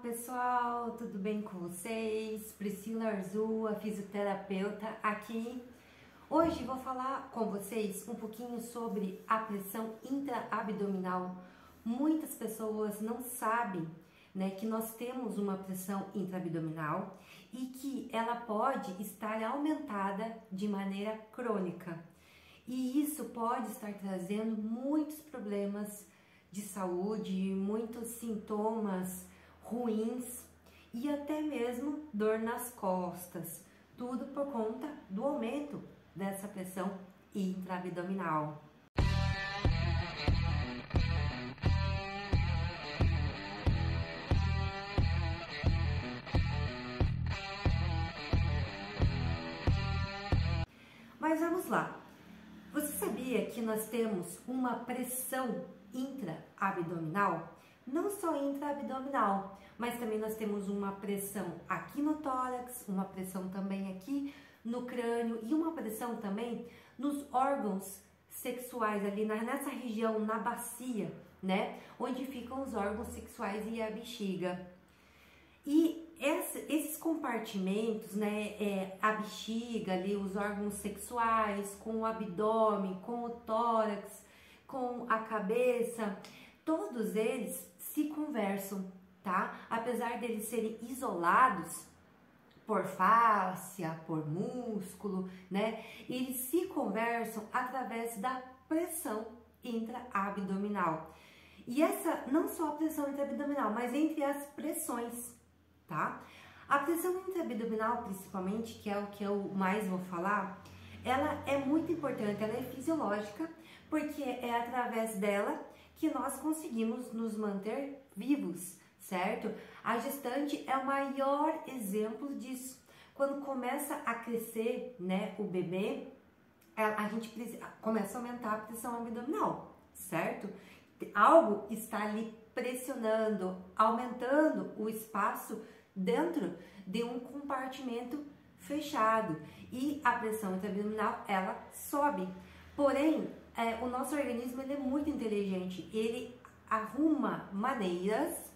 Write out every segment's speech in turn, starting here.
Pessoal, tudo bem com vocês? Priscila Arzua, fisioterapeuta aqui. Hoje vou falar com vocês um pouquinho sobre a pressão intraabdominal. Muitas pessoas não sabem, né, que nós temos uma pressão intraabdominal e que ela pode estar aumentada de maneira crônica. E isso pode estar trazendo muitos problemas de saúde, muitos sintomas ruins e até mesmo dor nas costas, tudo por conta do aumento dessa pressão intraabdominal. Mas vamos lá. Você sabia que nós temos uma pressão intraabdominal? Não só intraabdominal, mas também nós temos uma pressão aqui no tórax, uma pressão também aqui no crânio e uma pressão também nos órgãos sexuais, ali nessa região, na bacia, né? Onde ficam os órgãos sexuais e a bexiga. E esses compartimentos, né, a bexiga ali, os órgãos sexuais, com o abdômen, com o tórax, com a cabeça, todos eles se conversam, tá? Apesar deles serem isolados por fáscia, por músculo, né? Eles se conversam através da pressão intraabdominal. E essa, não só a pressão intraabdominal, mas entre as pressões, tá? A pressão intraabdominal, principalmente, que é o que eu mais vou falar, ela é muito importante, ela é fisiológica, porque é através dela que nós conseguimos nos manter vivos, certo? A gestante é o maior exemplo disso. Quando começa a crescer, né, o bebê, a gente começa a aumentar a pressão abdominal, certo? Algo está ali pressionando, aumentando o espaço dentro de um compartimento fechado e a pressão intraabdominal, ela sobe. Porém, o nosso organismo ele é muito inteligente, ele arruma maneiras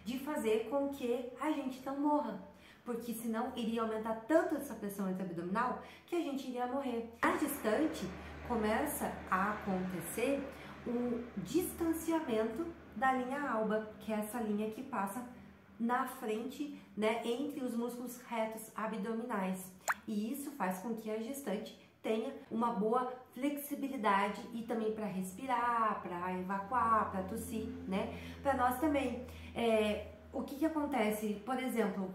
de fazer com que a gente não morra, porque senão iria aumentar tanto essa pressão intraabdominal que a gente iria morrer. Na gestante começa a acontecer o distanciamento da linha alba, que é essa linha que passa na frente, né, entre os músculos retos abdominais, e isso faz com que a gestante tenha uma boa flexibilidade e também para respirar, para evacuar, para tossir, né? Para nós também, o que acontece, por exemplo,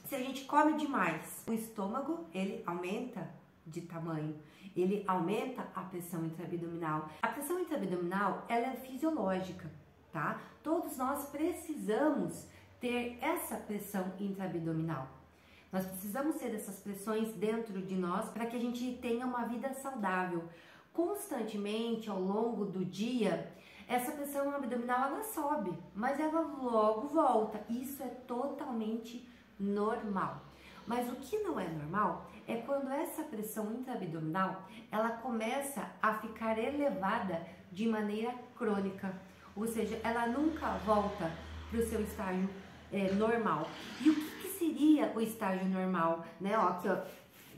se a gente come demais, o estômago ele aumenta de tamanho, ele aumenta a pressão intraabdominal. A pressão intraabdominal ela é fisiológica, tá? Todos nós precisamos ter essa pressão intraabdominal. Nós precisamos ter essas pressões dentro de nós para que a gente tenha uma vida saudável. Constantemente, ao longo do dia, essa pressão abdominal ela sobe, mas ela logo volta. Isso é totalmente normal. Mas o que não é normal é quando essa pressão intraabdominal ela começa a ficar elevada de maneira crônica, ou seja, ela nunca volta para o seu estágio normal. E o que seria o estágio normal, né? Ó, aqui, ó,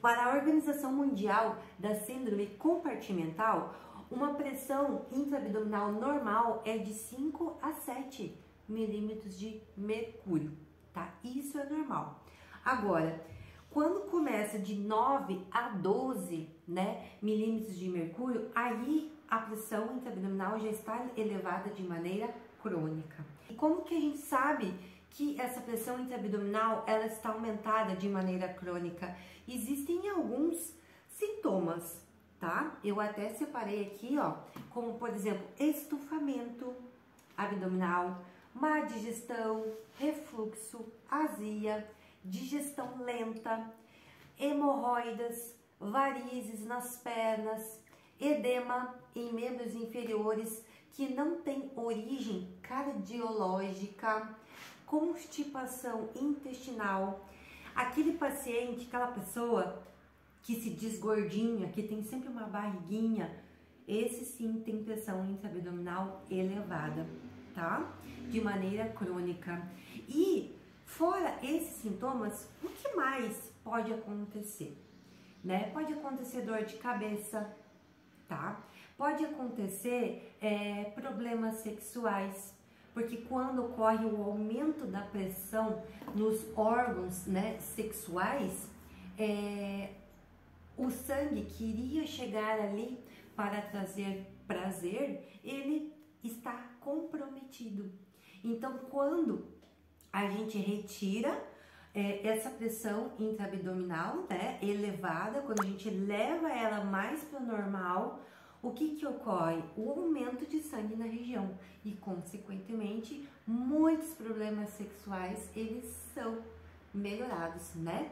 para a Organização Mundial da Síndrome Compartimental, uma pressão intraabdominal normal é de 5 a 7 milímetros de mercúrio, tá? Isso é normal. Agora, quando começa de 9 a 12, né, milímetros de mercúrio, aí a pressão intraabdominal já está elevada de maneira crônica. E como que a gente sabe que essa pressão intraabdominal ela está aumentada de maneira crônica? Existem alguns sintomas, tá? Eu até separei aqui, ó, como por exemplo, estufamento abdominal, má digestão, refluxo, azia, digestão lenta, hemorroidas, varizes nas pernas, edema em membros inferiores que não tem origem cardiológica, constipação intestinal, aquele paciente, aquela pessoa que se diz gordinha, que tem sempre uma barriguinha, esse sim tem pressão intraabdominal elevada, tá? De maneira crônica. E fora esses sintomas, o que mais pode acontecer? Né? Pode acontecer dor de cabeça, tá? Pode acontecer problemas sexuais, porque quando ocorre o aumento da pressão nos órgãos, né, sexuais, o sangue que iria chegar ali para trazer prazer, ele está comprometido. Então, quando a gente retira essa pressão intraabdominal, né, elevada, quando a gente leva ela mais para o normal, o que ocorre? O aumento de sangue na região e, consequentemente, muitos problemas sexuais, eles são melhorados, né?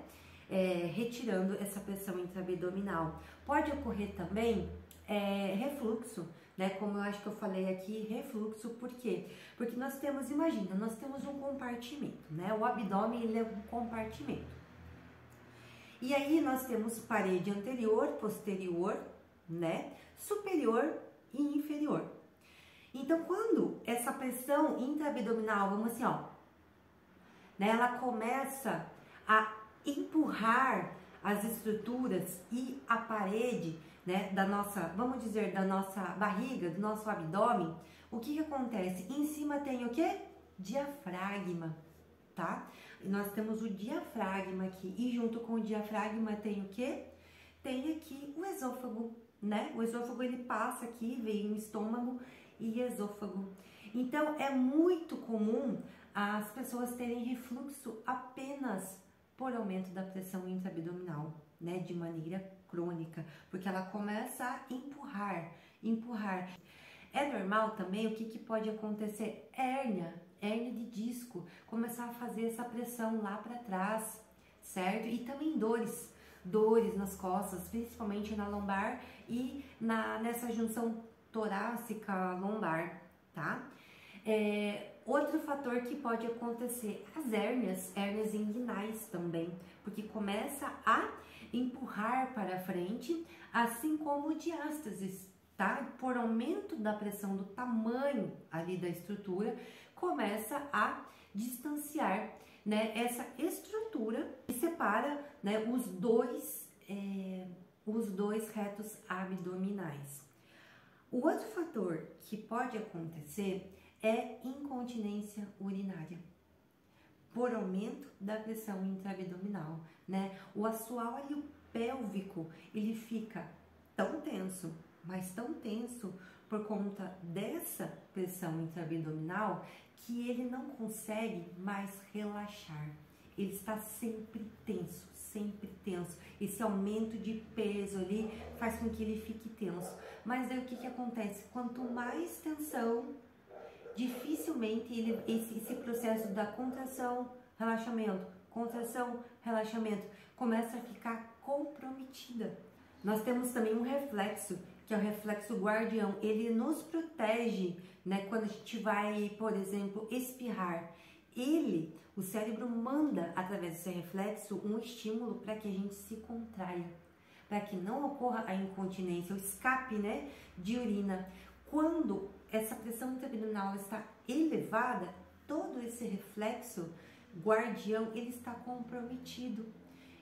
Retirando essa pressão intraabdominal. Pode ocorrer também refluxo, né? Como eu acho que eu falei aqui, refluxo, por quê? Porque nós temos, imagina, nós temos um compartimento, né? O abdômen, ele é um compartimento. E aí nós temos parede anterior, posterior, né? Superior e inferior. Então, quando essa pressão intraabdominal, vamos assim, ó, né? Ela começa a empurrar as estruturas e a parede, né, da nossa, vamos dizer, da nossa barriga, do nosso abdômen, o que acontece? Em cima tem o que? Diafragma, tá? E nós temos o diafragma aqui, e junto com o diafragma tem o que? Tem aqui o esôfago, né? O esôfago, ele passa aqui, vem no estômago e esôfago. Então, é muito comum as pessoas terem refluxo apenas por aumento da pressão intraabdominal, né, de maneira crônica, porque ela começa a empurrar. É normal também, o que pode acontecer? Hérnia de disco, começar a fazer essa pressão lá para trás, certo? E também dores nas costas, principalmente na lombar e nessa junção torácica lombar, tá? Outro fator que pode acontecer, as hérnias inguinais também, porque começa a empurrar para frente, assim como diástases, tá? Por aumento da pressão do tamanho ali da estrutura, começa a distanciar, né, essa estrutura que separa, né, os dois retos abdominais. O outro fator que pode acontecer é incontinência urinária, por aumento da pressão intraabdominal, né? O assoalho pélvico, ele fica tão tenso, mas tão tenso por conta dessa pressão intraabdominal que ele não consegue mais relaxar. Ele está sempre tenso, sempre tenso. Esse aumento de peso ali faz com que ele fique tenso. Mas aí o que acontece? Quanto mais tensão, dificilmente esse processo da contração, relaxamento, começa a ficar comprometida. Nós temos também um reflexo, que é o reflexo guardião. Ele nos protege, né, quando a gente vai, por exemplo, espirrar. O cérebro manda, através desse reflexo, um estímulo para que a gente se contraia, para que não ocorra a incontinência, o escape, né, de urina. Quando essa pressão intraabdominal está elevada, todo esse reflexo guardião, ele está comprometido.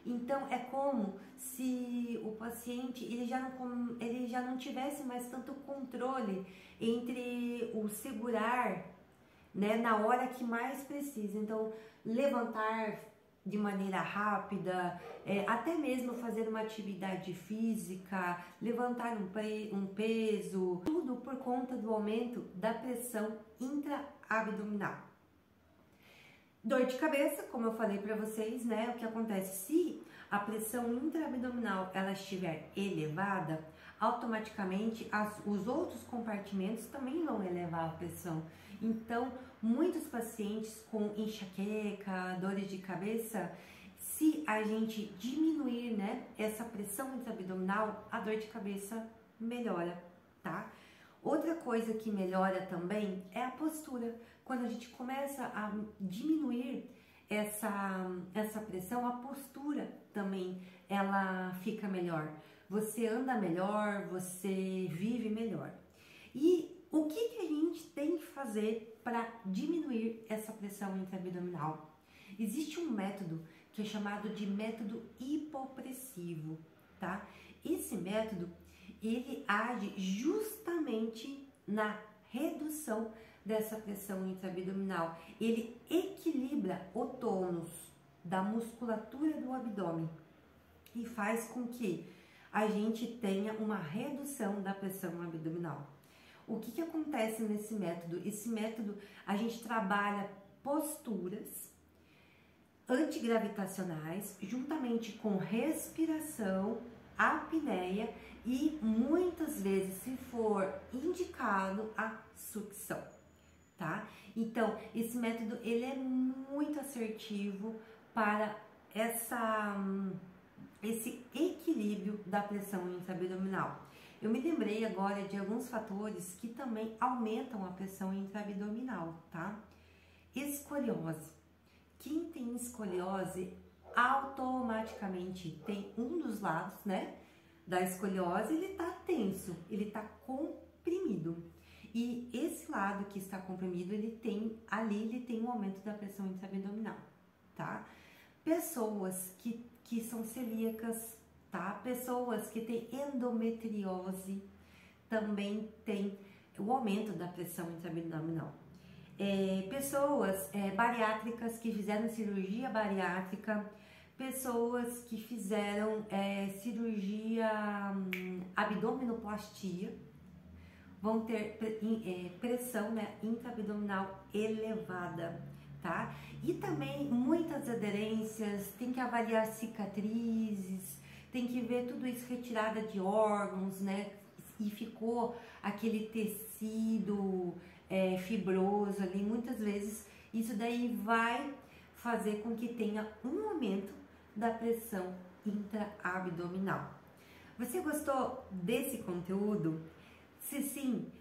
Então, é como se o paciente ele já não tivesse mais tanto controle entre o segurar, né, na hora que mais precisa. Então, levantar de maneira rápida, até mesmo fazer uma atividade física, levantar um peso, tudo por conta do aumento da pressão intraabdominal. Dor de cabeça, como eu falei para vocês, né? O que acontece? Se a pressão intraabdominal ela estiver elevada, automaticamente os outros compartimentos também vão elevar a pressão. Então, muitos pacientes com enxaqueca, dores de cabeça, se a gente diminuir, né, essa pressão intraabdominal, a dor de cabeça melhora, tá? Outra coisa que melhora também é a postura. Quando a gente começa a diminuir essa pressão, a postura também ela fica melhor. Você anda melhor, você vive melhor. E O que a gente tem que fazer para diminuir essa pressão intraabdominal? Existe um método que é chamado de método hipopressivo, tá? Esse método, ele age justamente na redução dessa pressão intraabdominal. Ele equilibra o tônus da musculatura do abdômen e faz com que a gente tenha uma redução da pressão abdominal. O que acontece nesse método? Esse método, a gente trabalha posturas antigravitacionais, juntamente com respiração, apneia e muitas vezes, se for indicado, a sucção, tá? Então, esse método, ele é muito assertivo para esse equilíbrio da pressão intraabdominal. Eu me lembrei agora de alguns fatores que também aumentam a pressão intraabdominal, tá? Escoliose. Quem tem escoliose automaticamente tem um dos lados, né, da escoliose, ele tá tenso, ele tá comprimido. E esse lado que está comprimido, ele tem um aumento da pressão intraabdominal, tá? Pessoas que são celíacas, tá? Pessoas que têm endometriose também tem o aumento da pressão intraabdominal. Pessoas bariátricas que fizeram cirurgia bariátrica, pessoas que fizeram cirurgia abdominoplastia, vão ter pressão, né, intraabdominal elevada, tá? E também muitas aderências, tem que avaliar cicatrizes, tem que ver tudo isso, retirada de órgãos, né? E ficou aquele tecido fibroso ali, muitas vezes isso daí vai fazer com que tenha um aumento da pressão intraabdominal. Você gostou desse conteúdo? Se sim,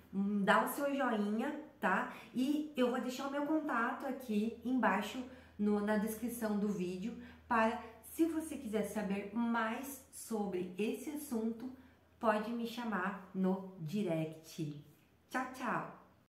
dá o seu joinha, tá? E eu vou deixar o meu contato aqui embaixo na descrição do vídeo para, se você quiser saber mais sobre esse assunto, pode me chamar no direct. Tchau, tchau!